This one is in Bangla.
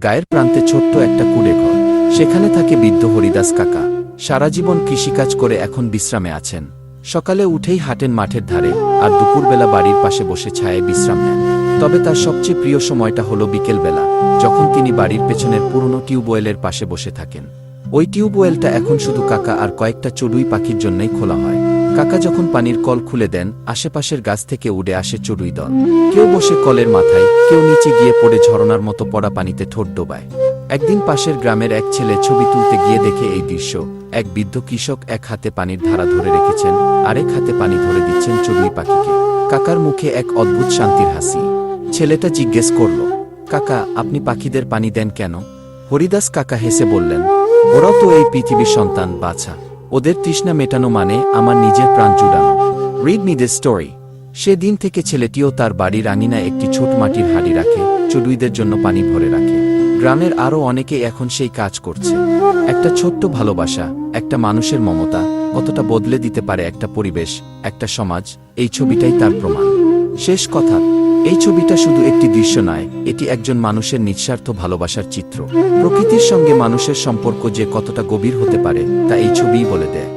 গায়ের প্রান্তে ছোট্ট একটা কুঁড়ে ঘর। সেখানে থাকে বৃদ্ধ হরিদাস কাকা। সারা জীবন কৃষিকাজ করে এখন বিশ্রামে আছেন। সকালে উঠেই হাঁটেন মাঠের ধারে, আর দুপুরবেলা বাড়ির পাশে বসে ছায়ায় বিশ্রাম নেন। তবে তার সবচেয়ে প্রিয় সময়টা হলো বিকেলবেলা, যখন তিনি বাড়ির পেছনের পুরনো টিউবওয়েলের পাশে বসে থাকেন। ওই টিউবওয়েলটা এখন শুধু কাকা আর কয়েকটা চড়ুই পাখির জন্যই খোলা হয়। কাকা যখন পানির কল খুলে দেন, আশেপাশের গাছ থেকে উড়ে আসে চড়ুই দল। কেউ বসে কলের মাথায়, কেউ নিচে গিয়ে পড়ে ঝরনার মতো পড়া পানিতে ঠোঁট ডোবায়। একদিন পাশের গ্রামের এক ছেলে ছবি তুলতে গিয়ে দেখে এই দৃশ্য। এক বৃদ্ধ কৃষক এক হাতে পানির ধারা ধরে রেখেছেন, আরেক হাতে পানি ধরে দিচ্ছেন চড়ুই পাখিকে। কাকার মুখে এক অদ্ভুত শান্তির হাসি। ছেলেটা জিজ্ঞেস করল, কাকা, আপনি পাখিদের পানি দেন কেন? হরিদাস কাকা হেসে বললেন, ওরাও তো এই পৃথিবীর সন্তান, বাছা। ওদের তৃষ্ণা মেটানো মানে আমার নিজের প্রাণ জুড়ানো। Read me this story. সেদিন থেকে ছেলেটিও তার বাড়ির আঙিনায় একটি ছোট মাটির হাঁড়ি রাখে, চড়ুইদের জন্য পানি ভরে রাখে। গ্রামের আরও অনেকে এখন সেই কাজ করছে। একটা ছোট্ট ভালোবাসা, একটা মানুষের মমতা কতটা বদলে দিতে পারে একটা পরিবেশ, একটা সমাজ। এই ছবিটাই তার প্রমাণ। শেষ কথা, এই ছবিটা শুধু একটি দৃশ্য নয়, এটি একজন মানুষের নিঃস্বার্থ ভালোবাসার চিত্র। প্রকৃতির সঙ্গে মানুষের সম্পর্ক যে কতটা গভীর হতে পারে তা এই ছবিই বলে দেয়।